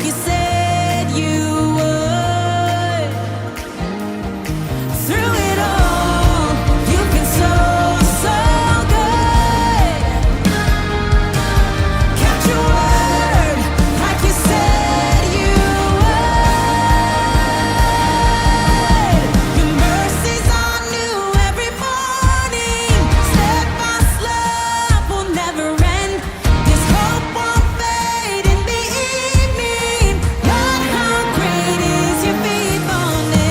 you said you would. Through it all, you've been so good. Kept your word like you said you would. Your mercies are new every morning. Steadfast love will never end. This hope won't fade in the evening. Lord, how great is your faithfulness.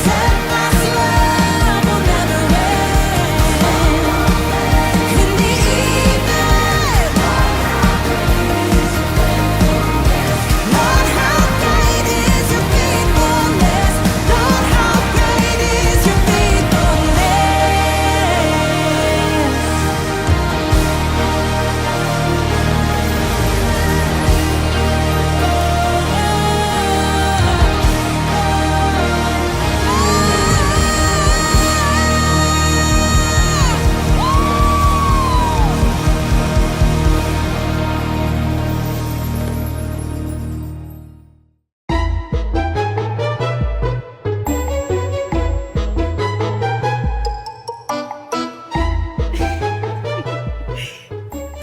Steadfast love will never end. In the evening, Lord, how great is your faithfulness. Lord, how great is your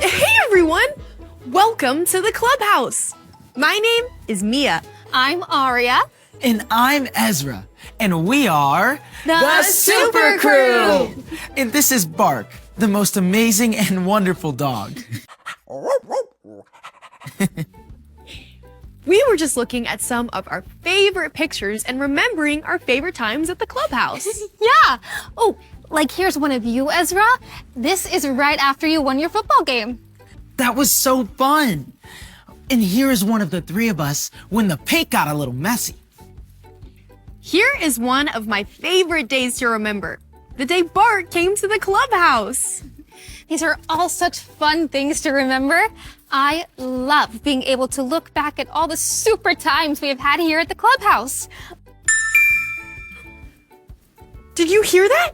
Hey everyone! Welcome to the clubhouse. My name is Mia. I'm Aria. And I'm Ezra. And we are The Super Crew. And this is Bark, the most amazing and wonderful dog. We were just looking at some of our favorite pictures and remembering our favorite times at the clubhouse. Yeah. Oh, like here's one of you, Ezra. This is right after you won your football game. That was so fun. And here is one of the three of us when the paint got a little messy. Here is one of my favorite days to remember. The day Bart came to the clubhouse. These are all such fun things to remember. I love being able to look back at all the super times we have had here at the clubhouse. Did you hear that?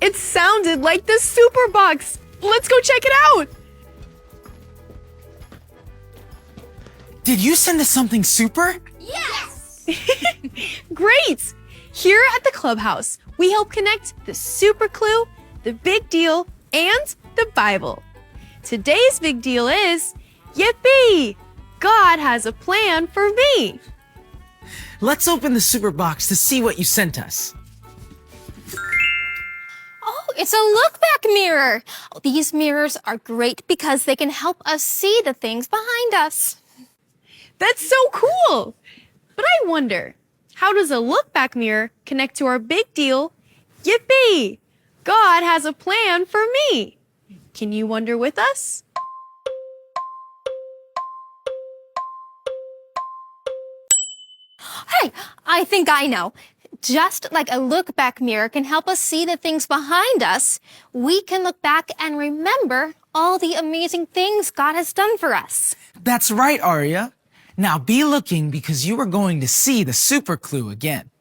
It sounded like the Super Box. Let's go check it out. Did you send us something super? Yes! Great! Here at the clubhouse, we help connect the super clue, the big deal, and the Bible. Today's big deal is, yippee! God has a plan for me. Let's open the super box to see what you sent us. Oh, it's a look back mirror. These mirrors are great because they can help us see the things behind us. That's so cool! But I wonder, how does a look back mirror connect to our big deal, yippee! God has a plan for me. Can you wonder with us? Hey, I think I know. Just like a look back mirror can help us see the things behind us, we can look back and remember all the amazing things God has done for us. That's right, Aria. Now be looking because you are going to see the super clue again.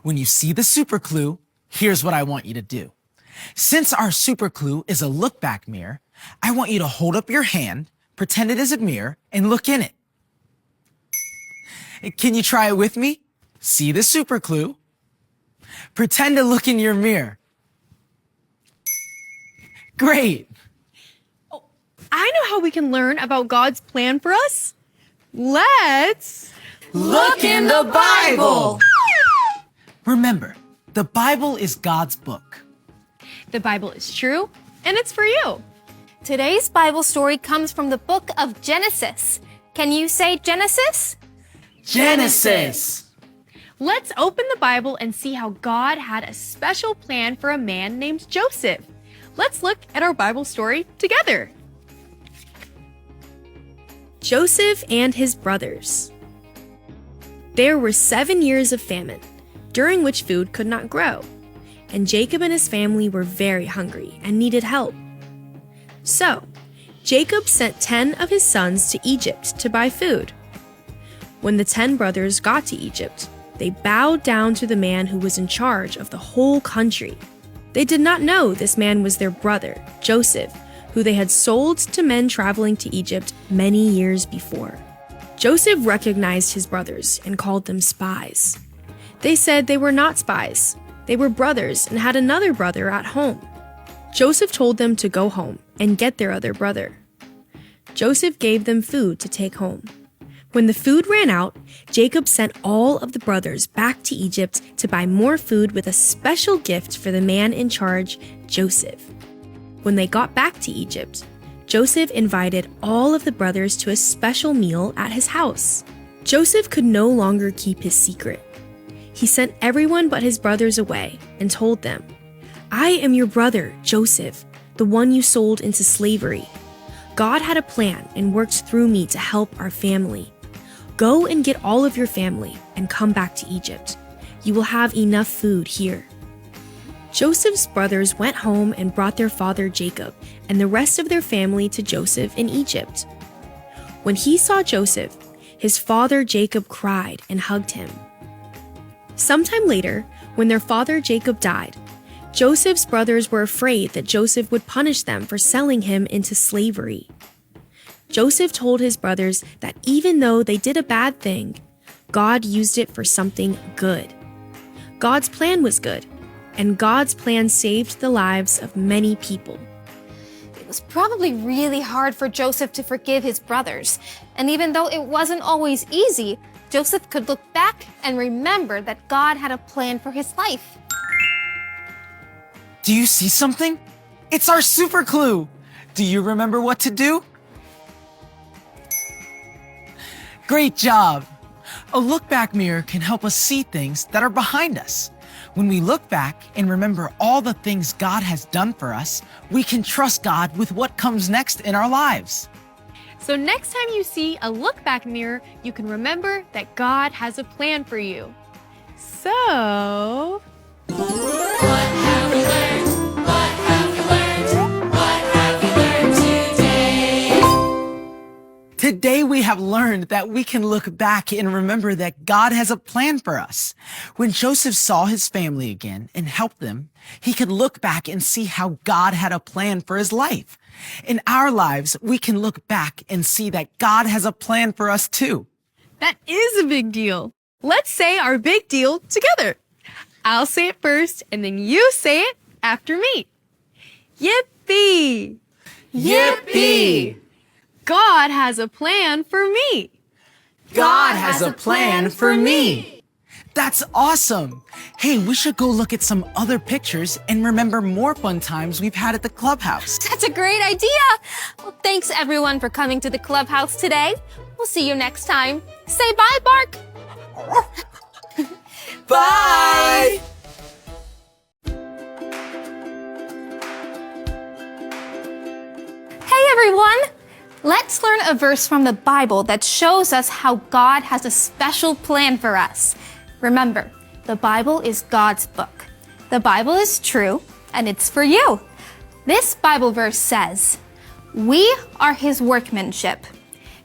When you see the super clue, here's what I want you to do. Since our super clue is a look back mirror, I want you to hold up your hand, pretend it is a mirror, and look in it. Can you try it with me? See the super clue. Pretend to look in your mirror. Great. I know how we can learn about God's plan for us. Let's Look in the Bible! Remember, the Bible is God's book. The Bible is true, and it's for you. Today's Bible story comes from the book of Genesis. Can you say Genesis? Genesis! Let's open the Bible and see how God had a special plan for a man named Joseph. Let's look at our Bible story together. Joseph and his brothers. There were 7 years of famine, during which food could not grow, and Jacob and his family were very hungry and needed help. So, Jacob sent 10 of his sons to Egypt to buy food. When the 10 brothers got to Egypt, they bowed down to the man who was in charge of the whole country. They did not know this man was their brother, Joseph, who they had sold to men traveling to Egypt many years before. Joseph recognized his brothers and called them spies. They said they were not spies. They were brothers and had another brother at home. Joseph told them to go home and get their other brother. Joseph gave them food to take home. When the food ran out, Jacob sent all of the brothers back to Egypt to buy more food with a special gift for the man in charge, Joseph. When they got back to Egypt, Joseph invited all of the brothers to a special meal at his house. Joseph could no longer keep his secret. He sent everyone but his brothers away and told them, "I am your brother, Joseph, the one you sold into slavery. God had a plan and worked through me to help our family. Go and get all of your family and come back to Egypt. You will have enough food here." Joseph's brothers went home and brought their father Jacob and the rest of their family to Joseph in Egypt. When he saw Joseph, his father Jacob cried and hugged him. Sometime later, when their father Jacob died, Joseph's brothers were afraid that Joseph would punish them for selling him into slavery. Joseph told his brothers that even though they did a bad thing, God used it for something good. God's plan was good, and God's plan saved the lives of many people. It was probably really hard for Joseph to forgive his brothers. And even though it wasn't always easy, Joseph could look back and remember that God had a plan for his life. Do you see something? It's our super clue. Do you remember what to do? Great job. A look-back mirror can help us see things that are behind us. When we look back and remember all the things God has done for us, we can trust God with what comes next in our lives. So next time you see a look-back mirror, you can remember that God has a plan for you. So... Today we have learned that we can look back and remember that God has a plan for us. When Joseph saw his family again and helped them, he could look back and see how God had a plan for his life. In our lives, we can look back and see that God has a plan for us too. That is a big deal. Let's say our big deal together. I'll say it first, and then you say it after me. Yippee! Yippee! God has a plan for me. God has a plan for me. That's awesome. Hey, we should go look at some other pictures and remember more fun times we've had at the clubhouse. That's a great idea. Well, thanks everyone for coming to the clubhouse today. We'll see you next time. Say bye, Bark. Bye! Hey everyone! Let's learn a verse from the Bible that shows us how God has a special plan for us. Remember, the Bible is God's book. The Bible is true, and it's for you. This Bible verse says, "We are His workmanship,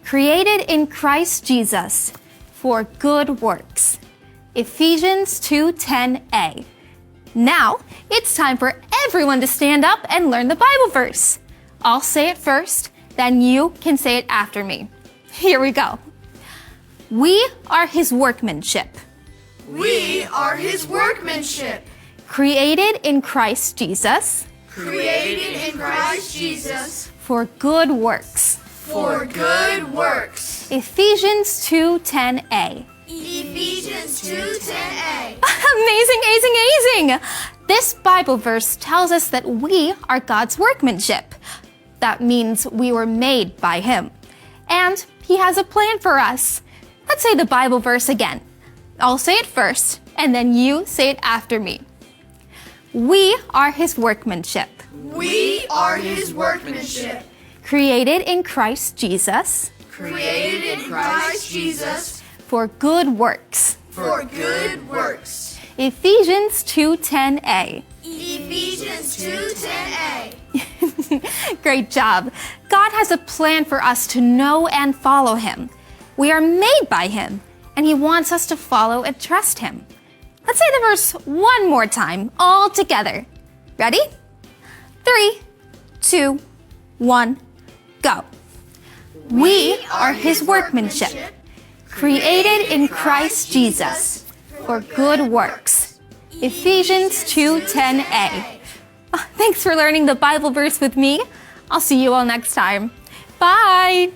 created in Christ Jesus for good works." Ephesians 2:10a. Now, it's time for everyone to stand up and learn the Bible verse. I'll say it first, then you can say it after me. Here we go. We are His workmanship, We are His workmanship, created in Christ Jesus created in Christ Jesus for good works. for good works. Ephesians 2:10a. Ephesians 2:10a. Amazing. This Bible verse tells us that we are God's workmanship. That means we were made by Him. And He has a plan for us. Let's say the Bible verse again. I'll say it first, and then you say it after me. We are His workmanship, We are His workmanship, created in Christ Jesus created in Christ Jesus for good works. for good works. Ephesians 2:10a. Ephesians 2:10a. Great job. God has a plan for us to know and follow Him. We are made by Him, and He wants us to follow and trust Him. Let's say the verse one more time, all together. Ready? 3, 2, 1, go. We are his workmanship, created in Christ Jesus for good works. Ephesians 2:10a. Thanks for learning the Bible verse with me. I'll see you all next time. Bye!